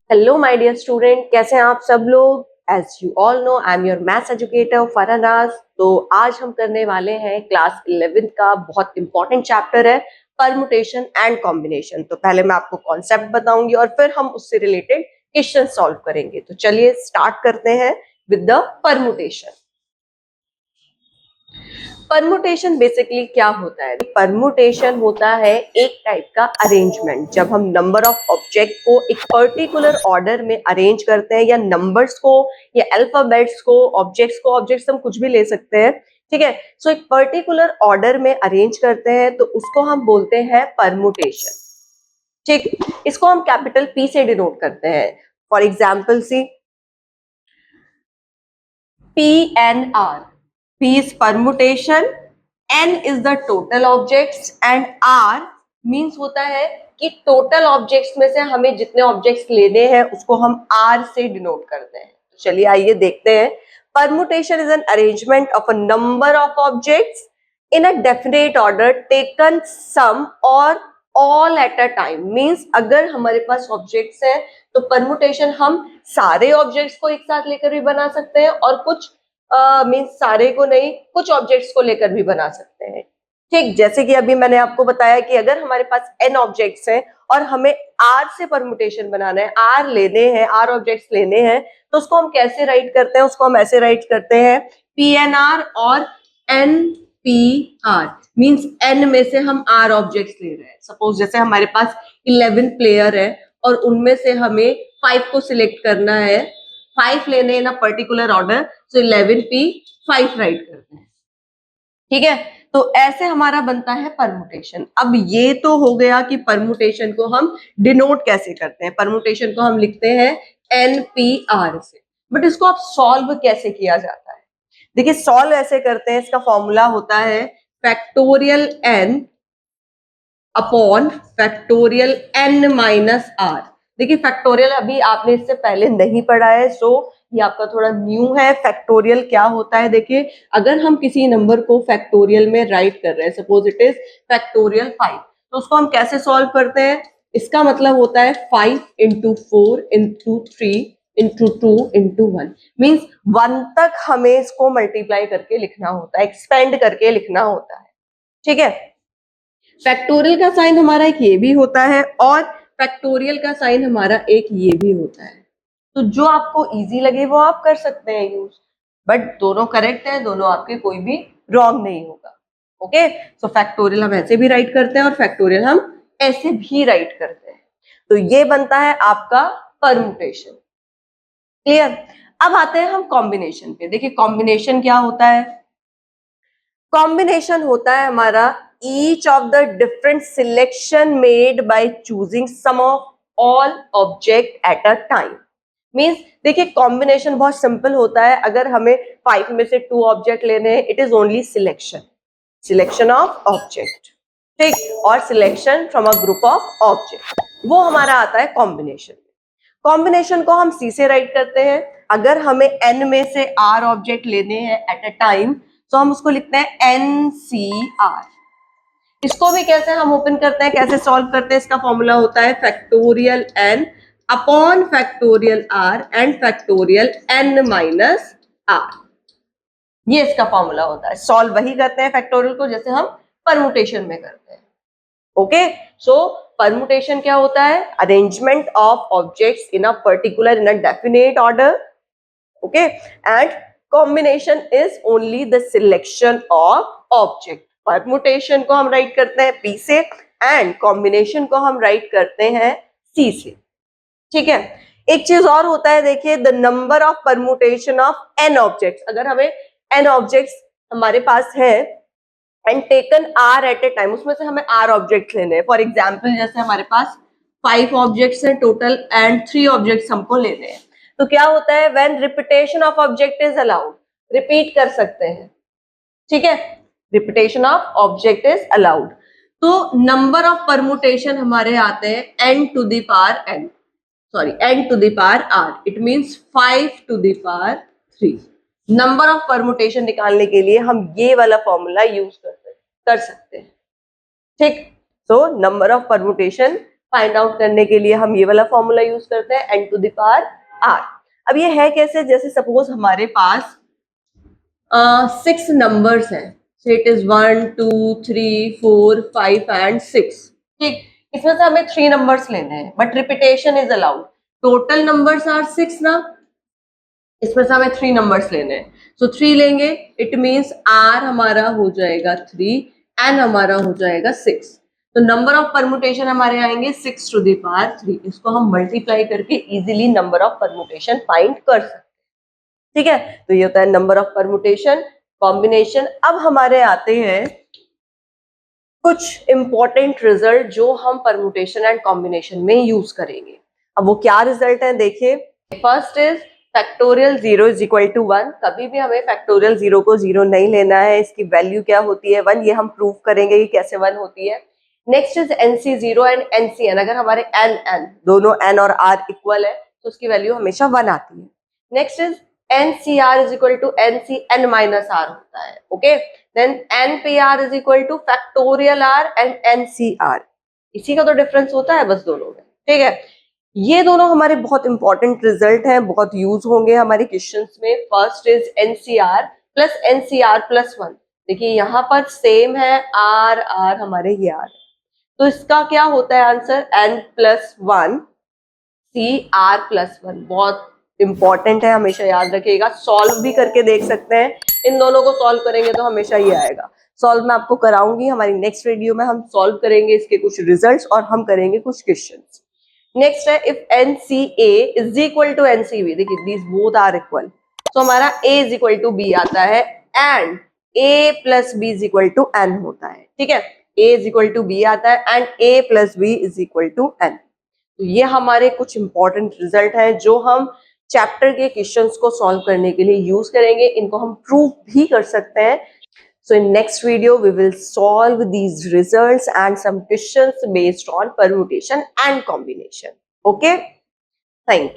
Hello my dear student, कैसे हैं आप सब लोग। As you all know, I am your maths educator Farhanaz. तो आज हम करने वाले हैं क्लास 11 का बहुत इंपॉर्टेंट चैप्टर है परमुटेशन एंड कॉम्बिनेशन। तो पहले मैं आपको कॉन्सेप्ट बताऊंगी और फिर हम उससे रिलेटेड क्वेश्चन सॉल्व करेंगे। तो चलिए स्टार्ट करते हैं with the permutation. Permutation basically क्या होता है? परमुटेशन होता है एक टाइप का अरेंजमेंट। जब हम नंबर ऑफ ऑब्जेक्ट को एक पर्टिकुलर ऑर्डर में अरेंज करते हैं, या नंबर्स को या अल्फाबेट्स को, ऑब्जेक्ट्स हम कुछ भी ले सकते हैं, ठीक है। सो एक पर्टिकुलर ऑर्डर में अरेंज करते हैं तो उसको हम बोलते हैं परमुटेशन, ठीक। इसको हम कैपिटल पी से डिनोट करते हैं। For example see PNR. P is permutation, N is the total objects and R means होता है कि टोटल ऑब्जेक्ट्स में से हमें जितने ऑब्जेक्ट्स लेने हैं उसको हम R से डिनोट करते हैं। तो चलिए आइए देखते हैं। Permutation is an arrangement of a number of objects in a definite order taken some or all at a time. Means अगर हमारे पास ऑब्जेक्ट्स हैं तो परमुटेशन हम सारे ऑब्जेक्ट्स को एक साथ लेकर भी बना सकते हैं और कुछ मीन्स सारे को नहीं, कुछ ऑब्जेक्ट्स को लेकर भी बना सकते हैं, ठीक। जैसे कि अभी मैंने आपको बताया कि अगर हमारे पास n ऑब्जेक्ट्स हैं और हमें r से परमुटेशन बनाना है, r लेने हैं, r ऑब्जेक्ट्स लेने हैं, तो उसको हम कैसे राइट करते हैं? उसको हम ऐसे राइट करते हैं PNR और NPR। मीन्स n में से हम r ऑब्जेक्ट्स ले रहे हैं। सपोज जैसे हमारे पास 11 प्लेयर है और उनमें से हमें 5 को सिलेक्ट करना है, 5 लेने in a particular order, so 11P5 right करते हैं, ठीक है। तो ऐसे हमारा बनता है परमुटेशन। अब ये तो हो गया कि परमुटेशन को हम डिनोट कैसे करते हैं। परमुटेशन को हम लिखते हैं NPR से, बट इसको आप सॉल्व कैसे किया जाता है? देखिए सॉल्व ऐसे करते हैं, इसका फॉर्मूला होता है factorial n upon factorial n minus r। देखिए फैक्टोरियल अभी आपने इससे पहले नहीं पढ़ा है, सो ये आपका थोड़ा न्यू है। फैक्टोरियल क्या होता है? देखिए अगर हम किसी नंबर को फैक्टोरियल में राइट कर रहे हैं, सपोज इट इज फैक्टोरियल 5, तो उसको हम कैसे सॉल्व करते हैं? इसका मतलब होता है 5 into 4 into 3 into 2 into 1। Means 1 तक हमें इसको मल्टीप्लाई करके लिखना होता है, एक्सपेंड करके लिखना होता है, ठीक है। फैक्टोरियल का साइन हमारा एक ये भी होता है और फैक्टोरियल का साइन हमारा एक ये भी होता है। तो जो आपको इजी लगे वो आप कर सकते हैं यूज, बट दोनों करेक्ट है, दोनों आपके कोई भी रॉन्ग नहीं होगा। ओके, सो फैक्टोरियल हम ऐसे भी राइट करते हैं और फैक्टोरियल हम ऐसे भी राइट करते हैं। तो ये बनता है आपका परमुटेशन। क्लियर? अब आते हैं हम कॉम्बिनेशन पे। देखिए कॉम्बिनेशन क्या होता है? कॉम्बिनेशन होता है हमारा each of the different selection made by choosing some of all object at a time। Means देखिए कॉम्बिनेशन बहुत सिंपल होता है। अगर हमें 5 में से 2 ऑब्जेक्ट लेने हैं, it is only selection of object, ठीक, और selection from a group of object, वो हमारा आता है कॉम्बिनेशन। कॉम्बिनेशन को हम सी से राइट करते हैं। अगर हमें n में से r ऑब्जेक्ट लेने हैं एट अ टाइम, तो हम उसको लिखते हैं NCR। इसको भी कैसे हम ओपन करते हैं, कैसे सॉल्व करते हैं? इसका फॉर्मूला होता है factorial n upon factorial r and factorial n minus r। ये इसका फॉर्मूला होता है। सॉल्व वही करते हैं फैक्टोरियल को जैसे हम परमुटेशन में करते हैं। ओके, सो परमुटेशन क्या होता है? Arrangement of objects in a particular in a definite order. Okay, and combination is only the selection of object. Permutation को हम राइट करते हैं P से एंड कॉम्बिनेशन को हम राइट करते हैं C से, ठीक है। एक चीज और होता है, देखिए the number of permutation of n objects. अगर हमें n ऑब्जेक्ट्स हमारे पास है and taken r at a time, उसमें से हमें r ऑब्जेक्ट्स लेने हैं। फॉर एग्जाम्पल जैसे हमारे पास 5 ऑब्जेक्ट्स हैं टोटल एंड 3 ऑब्जेक्ट्स हमको लेने हैं, तो क्या होता है? When repetition of object is allowed, repeat कर सकते हैं, ठीक है। Repetition of object is allowed. तो नंबर ऑफ परमुटेशन हमारे आते हैं n to the power n, sorry n to the power r। It means 5 to the power 3। Number of permutation निकालने के लिए हम ये वाला फॉर्मूला यूज कर सकते हैं, ठीक। So number of permutation find out करने के लिए हम ये वाला फॉर्मूला यूज करते हैं n to the power r। अब ये है कैसे, जैसे सपोज हमारे पास 6 नंबर्स हैं, so it is 1 2 3 4 5 and 6। ठीक, इसमें से हमें 3 नंबर्स लेने हैं, but repetition is allowed. Total numbers are 6 ना, इसमें से हमें 3 नंबर्स लेने हैं, सो 3 लेंगे, इट मीन्स r हमारा हो जाएगा 3, n हमारा हो जाएगा 6। तो नंबर ऑफ परमुटेशन हमारे आएंगे 6 टू द पावर 3। इसको हम मल्टीप्लाई करके easily number of permutation find कर सकते हैं। ठीक है, तो ये होता है नंबर ऑफ परमुटेशन, कॉम्बिनेशन। अब हमारे आते हैं कुछ इंपॉर्टेंट रिजल्ट जो हम परमुटेशन एंड कॉम्बिनेशन में यूज करेंगे। अब वो क्या रिजल्ट है देखिए। First is factorial 0 is equal to 1। कभी भी हमें फैक्टोरियल 0 को 0 नहीं लेना है, इसकी वैल्यू क्या होती है 1, ये हम प्रूव करेंगे कि कैसे 1 होती है। Next is NC0 and NCN। अगर हमारे n दोनों n और r इक्वल है तो उसकी वैल्यू हमेशा 1 आती है। Next is NCR is equal to NCN minus R होता है, okay. Then NPR is equal to factorial R and NCR। इसी का तो डिफरेंस होता है बस दोनों में, ठीक है। ये दोनों हमारे बहुत इंपॉर्टेंट रिजल्ट हैं, बहुत यूज होंगे हमारे क्वेश्चंस में। First is NCR plus NCR plus 1। देखिए यहाँ पर सेम है, R R हमारे ये R, तो इसका क्या होता है answer N plus 1 CR plus 1। बहुत इंपॉर्टेंट है, हमेशा याद रखिएगा। सॉल्व भी करके देख सकते हैं, इन दोनों को सॉल्व करेंगे तो हमेशा ये आएगा। सॉल्व मैं आपको कराऊंगी, हमारी नेक्स्ट वीडियो में हम सॉल्व करेंगे इसके कुछ रिजल्ट्स और हम करेंगे कुछ क्वेश्चंस। नेक्स्ट है if NCA is equal to NCB। देखिए दीज बोथ आर इक्वल, तो हमारा A is equal to B आता है and A plus B is equal to N होता है, ठीक है। A is equal to B आता है and A plus B is equal to N। तो ये हमारे कुछ इंपॉर्टेंट रिजल्ट हैं जो हम चैप्टर के क्वेश्चंस को सॉल्व करने के लिए यूज करेंगे। इनको हम प्रूव भी कर सकते हैं। So in next video we will solve these results and some questions based on permutation and combination. Okay, thank you.